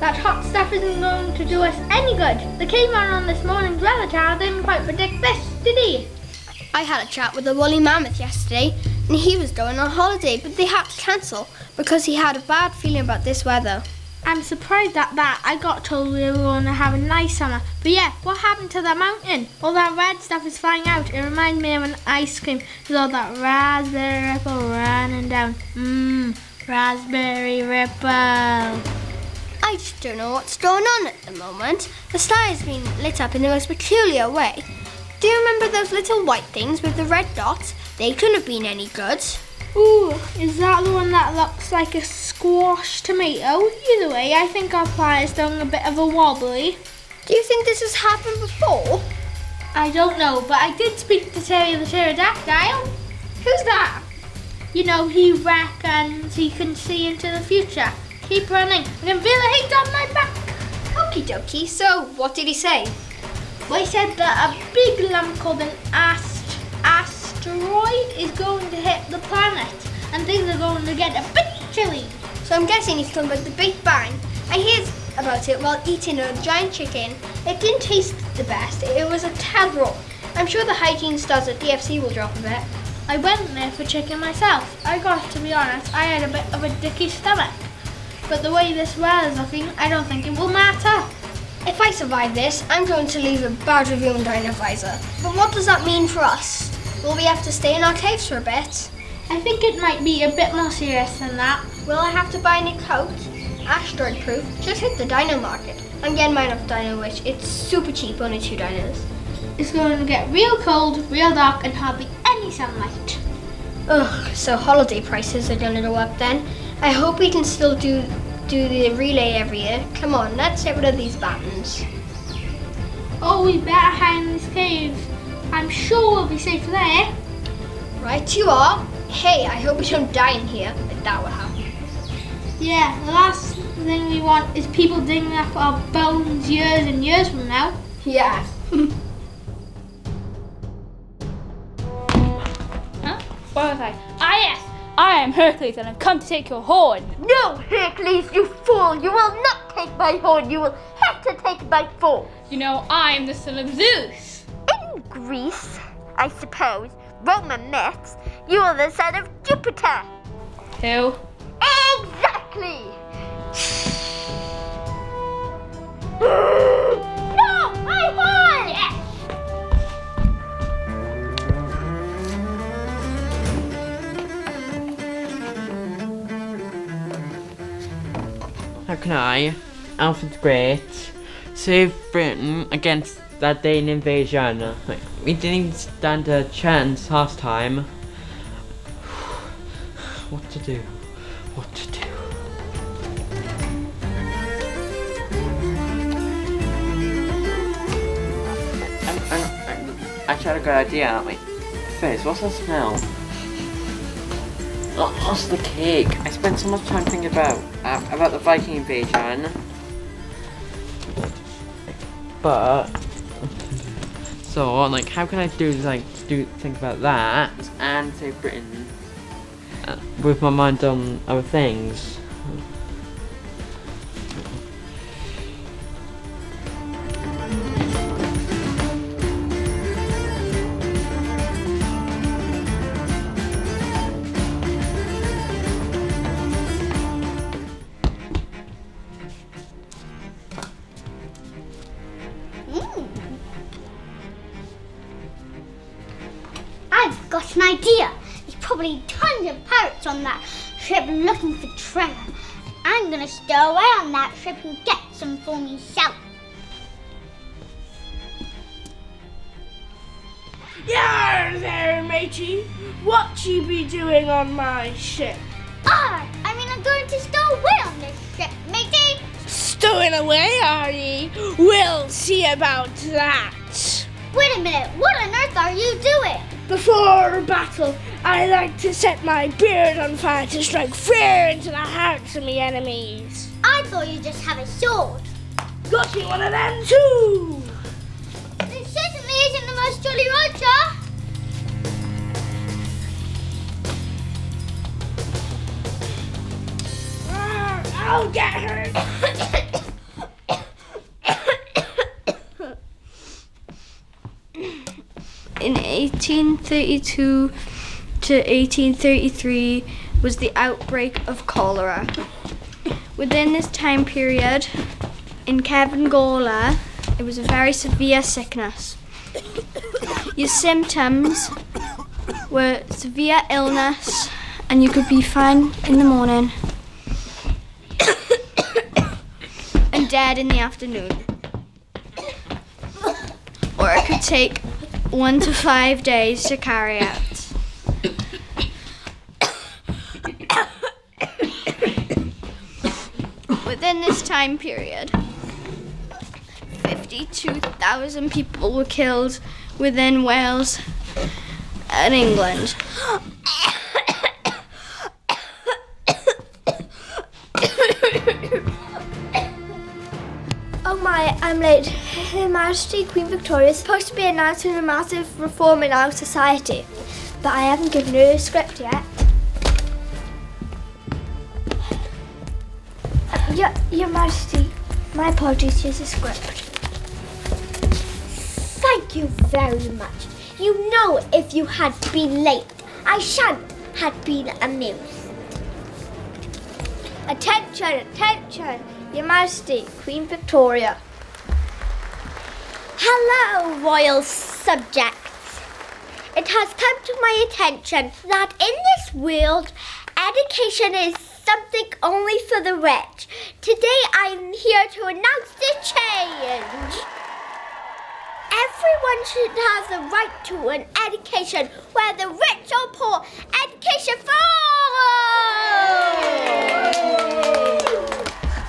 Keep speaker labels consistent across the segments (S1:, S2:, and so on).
S1: That hot stuff isn't going to do us any good. The caveman on this morning's weather channel didn't quite predict this, did he?
S2: I had a chat with a woolly mammoth yesterday, and he was going on holiday, but they had to cancel because he had a bad feeling about this weather.
S1: I'm surprised at that. I got told we were going to have a nice summer. But yeah, what happened to the mountain? All that red stuff is flying out. It reminds me of an ice cream with all that raspberry ripple running down. Raspberry ripple.
S2: I just don't know what's going on at the moment. The sky has been lit up in the most peculiar way. Do you remember those little white things with the red dots? They couldn't have been any good.
S1: Ooh, is that the one that looks like a squash tomato? Either way, I think our plan is doing a bit of a wobbly.
S2: Do you think this has happened before?
S1: I don't know, but I did speak to Terry the pterodactyl.
S2: Who's that?
S1: You know, he reckons he can see into the future. Keep running. I can feel the heat on my back.
S2: Okie dokie. So, what did he say?
S1: Well, he said that a big lump called an asteroid is going to hit the planet, and things are going to get a bit chilly.
S2: So I'm guessing he's talking about the Big Bang. I heard about it while eating a giant chicken. It didn't taste the best. It was a tad raw. I'm sure the hygiene stars at DFC will drop a bit.
S1: I went there for chicken myself. I got to be honest, I had a bit of a dicky stomach. But the way this weather's looking, I don't think it will matter.
S2: If I survive this, I'm going to leave a bad review on Dinovisor. But what does that mean for us? Will we have to stay in our caves for a bit?
S1: I think it might be a bit more serious than that.
S2: Will I have to buy a new coat? Asteroid proof? Just hit the dino market. I'm getting mine off Dino Witch. It's super cheap, only 2 dinos.
S1: It's going to get real cold, real dark, and hardly any sunlight.
S2: Ugh, so holiday prices are going to go up then. I hope we can still do the relay every year. Come on, let's get rid of these buttons.
S1: Oh, we better hide in this cave. I'm sure we'll be safe there.
S2: Right you are. Hey, I hope we don't die in here. But that would happen.
S1: Yeah, the last thing we want is people digging up our bones years and years from now.
S2: Yeah.
S3: Huh? What was I? Ah yes, I am Hercules and I've come to take your horn.
S4: No, Hercules, you fool! You will not take my horn. You will have to take my foal.
S3: You know, I am the son of Zeus.
S4: In Greece, I suppose, Roman myths, you are the son of Jupiter.
S3: Who?
S4: Exactly! No! I won!
S3: Yes!
S5: How can I, Alfred the Great, save Britain against that Dane invasion? We didn't even stand a chance last time. What to do? What to do? I actually had a good idea, aren't we? Fizz, what's that smell? Oh, it's the cake. I spent so much time thinking about the Viking invasion. But so like, how can I think about that and save Britain with my mind on other things?
S6: I've got an idea. There's probably tons of pirates on that ship looking for treasure. I'm gonna stow away on that ship and get some for myself.
S7: Yar there, matey. What you be doing on my ship?
S6: I'm going to stow away on this ship, matey.
S7: Stowing away, are ye? We'll see about that.
S6: Wait a minute, what on earth are you doing?
S7: Before battle, I like to set my beard on fire to strike fear into the hearts of me enemies.
S6: I thought you just have a sword.
S7: Got you one of them too.
S6: This certainly isn't the most jolly ride, sir.
S7: I'll get her.
S2: in 1832 to 1833 was the outbreak of cholera. Within this time period, in Kevin-Gola, it was a very severe sickness. Your symptoms were severe illness, and you could be fine in the morning and dead in the afternoon. Or it could take 1 to 5 days to carry out. Within this time period, 52,000 people were killed within Wales and England.
S7: Oh my, I'm late. Her Majesty Queen Victoria is supposed to be announcing a massive reform in our society, but I haven't given her a script yet. Your Majesty, my apologies, here's a script.
S6: Thank you very much. You know, if you had been late, I shan't have been amused.
S7: Attention, attention, Your Majesty Queen Victoria.
S6: Hello, royal subjects. It has come to my attention that in this world, education is something only for the rich. Today I'm here to announce the change. Everyone should have the right to an education, whether rich or poor. Education for all!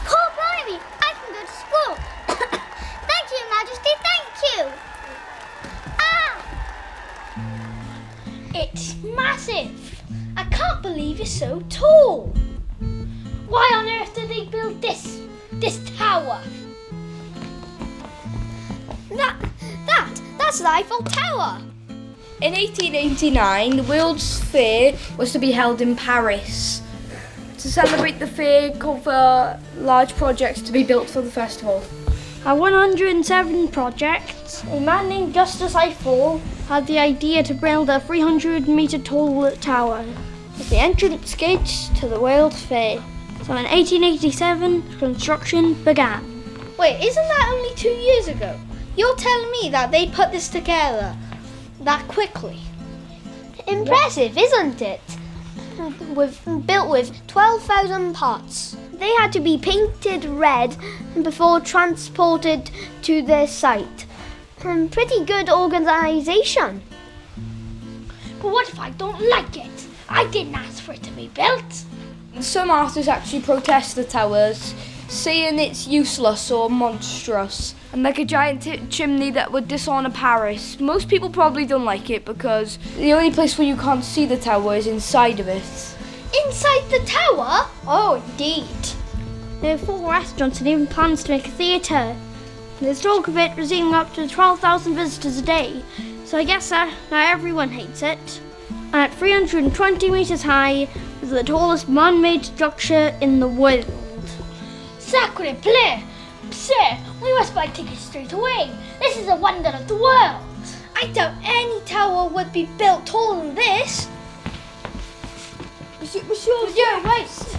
S6: Cool, blimey, I can go to school. Thank you, Your Majesty, thank you.
S7: It's massive. I can't believe it's so tall. Why on earth did they build this tower? That's the Eiffel Tower.
S3: In 1889, the World's Fair was to be held in Paris. To celebrate the fair, called for large projects to be built for the festival.
S1: At 107 projects, a man named Justus Eiffel had the idea to build a 300-metre tall tower as the entrance gates to the World's Fair. So in 1887, construction began.
S7: Wait, isn't that only 2 years ago? You're telling me that they put this together that quickly? Impressive, isn't it? Built with 12,000 parts. They had to be painted red before transported to their site. Pretty good organisation. But what if I don't like it? I didn't ask for it to be built.
S3: Some artists actually protest the towers, saying it's useless or monstrous, and like a giant chimney that would dishonour Paris. Most people probably don't like it because the only place where you can't see the tower is inside of it.
S7: Inside the tower? Oh, indeed.
S1: There are 4 restaurants and even plans to make a theatre. There's talk of it receiving up to 12,000 visitors a day, so I guess now everyone hates it. And at 320 metres high, it's the tallest man-made structure in the world.
S7: Sacre bleu! Sir, we must buy tickets straight away. This is a wonder of the world. I doubt any tower would be built taller than this. Monsieur, wait.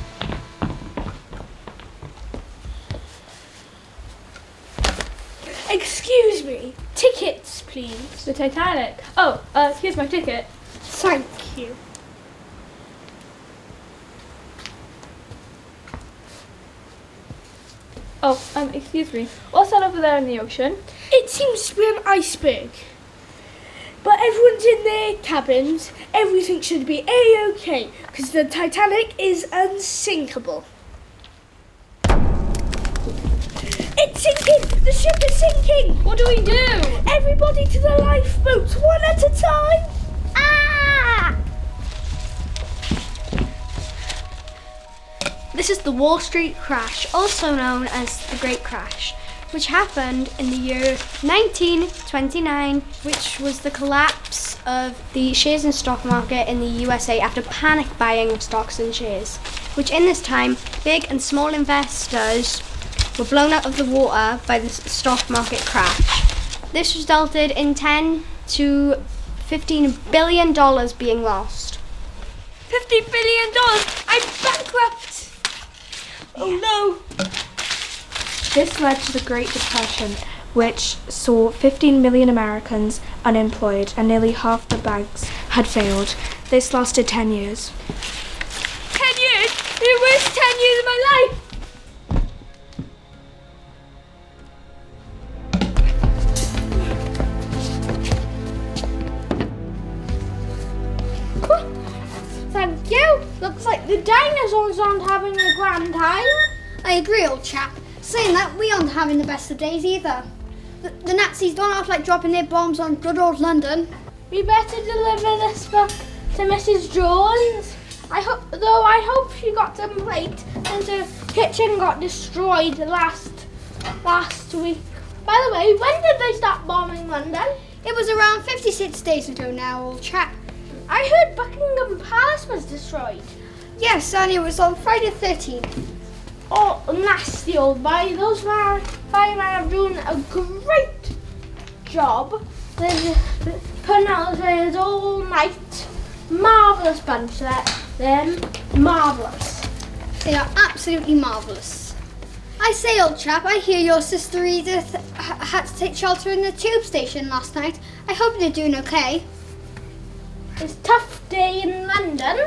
S3: Excuse me, tickets please. The Titanic. Oh, here's my ticket.
S7: Thank you.
S3: Oh, excuse me. What's that over there in the ocean?
S7: It seems to be an iceberg. But everyone's in their cabins. Everything should be A-OK, because the Titanic is unsinkable. It's sinking! The ship is sinking!
S3: What do we do?
S7: Everybody to the lifeboats, one at a time!
S6: Ah!
S2: This is the Wall Street crash, also known as the Great Crash, which happened in the year 1929, which was the collapse of the shares and stock market in the USA after panic buying of stocks and shares, which in this time, big and small investors were blown out of the water by the stock market crash. This resulted in 10 to $15 billion being lost.
S3: $50 billion! I'm bankrupt! Oh no!
S8: This led to the Great Depression, which saw 15 million Americans unemployed and nearly half the banks had failed. This lasted 10 years.
S3: 10 years? The worst 10 years of my life!
S1: Thank you. Looks like the dinosaurs aren't having a grand time.
S7: I agree, old chap. Saying that, we aren't having the best of days either. The Nazis don't act like dropping their bombs on good old London.
S1: We better deliver this book to Mrs. Jones. I hope she got some plate since her kitchen got destroyed last week. By the way, when did they stop bombing London?
S7: It was around 56 days ago now, old chap.
S1: I heard Buckingham Palace was destroyed.
S7: Yes, and it was on Friday the 13th.
S1: Oh, nasty old boy. Those firemen are doing a great job. They're putting out fires all night. Marvellous bunch, them. Marvellous.
S7: They are absolutely marvellous. I say, old chap, I hear your sister Edith had to take shelter in the tube station last night. I hope they're doing okay.
S1: It's a tough day in London.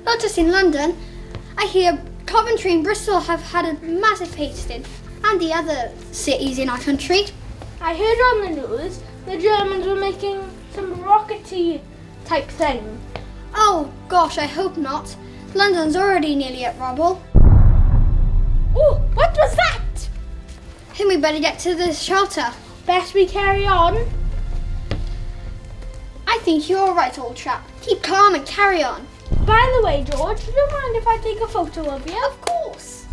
S7: Not just in London. I hear Coventry and Bristol have had a massive pasting, and the other cities in our country.
S1: I heard on the news the Germans were making some rockety type thing.
S7: Oh gosh, I hope not. London's already nearly at rubble.
S1: Oh, what was that?
S7: Then we better get to the shelter.
S1: Best we carry on.
S7: I think you're right, old chap. Keep calm and carry on.
S1: By the way, George, do you mind if I take a photo of you?
S7: Of course.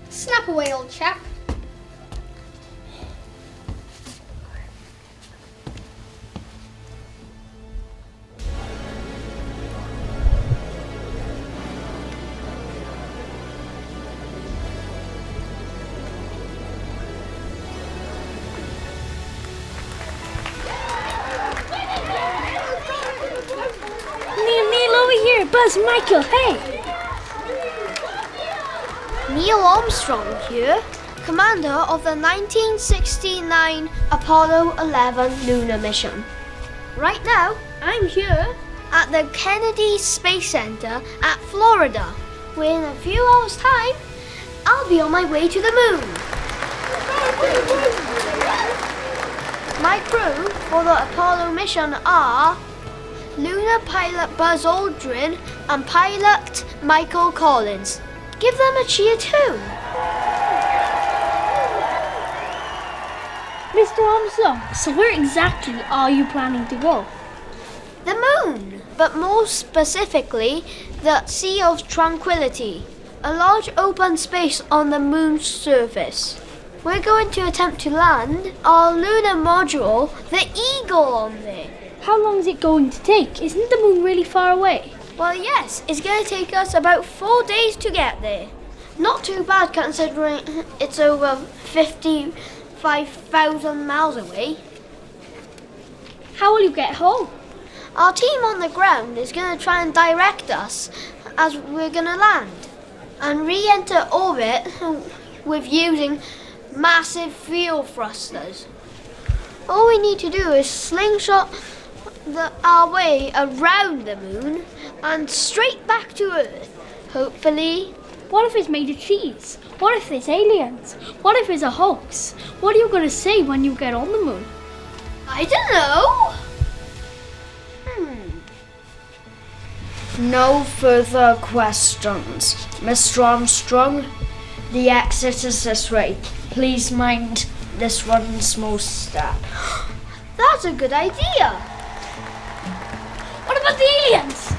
S7: Snap away, old chap.
S1: Neil, over here. Buzz, Michael, hey.
S2: Neil Armstrong here, commander of the 1969 Apollo 11 lunar mission. Right now, I'm here at the Kennedy Space Center at Florida, where in a few hours' time, I'll be on my way to the moon. My crew for the Apollo mission are lunar pilot Buzz Aldrin and pilot Michael Collins. Give them a cheer too.
S1: Mr. Armstrong, so where exactly are you planning to go?
S2: The moon, but more specifically, the Sea of Tranquility, a large open space on the moon's surface. We're going to attempt to land our lunar module, the Eagle, on there.
S1: How long is it going to take? Isn't the moon really far away?
S2: Well, yes, it's going to take us about 4 days to get there. Not too bad considering it's over 55,000 miles away.
S1: How will you get home?
S2: Our team on the ground is going to try and direct us as we're going to land and re-enter orbit with using massive fuel thrusters. All we need to do is slingshot our way around the moon and straight back to Earth, hopefully.
S1: What if it's made of cheese? What if it's aliens? What if it's a hoax? What are you going to say when you get on the moon?
S2: I don't know.
S9: No further questions. Mr. Armstrong, the exit is this way. Please mind this one small step.
S2: That's a good idea.
S1: What about the aliens?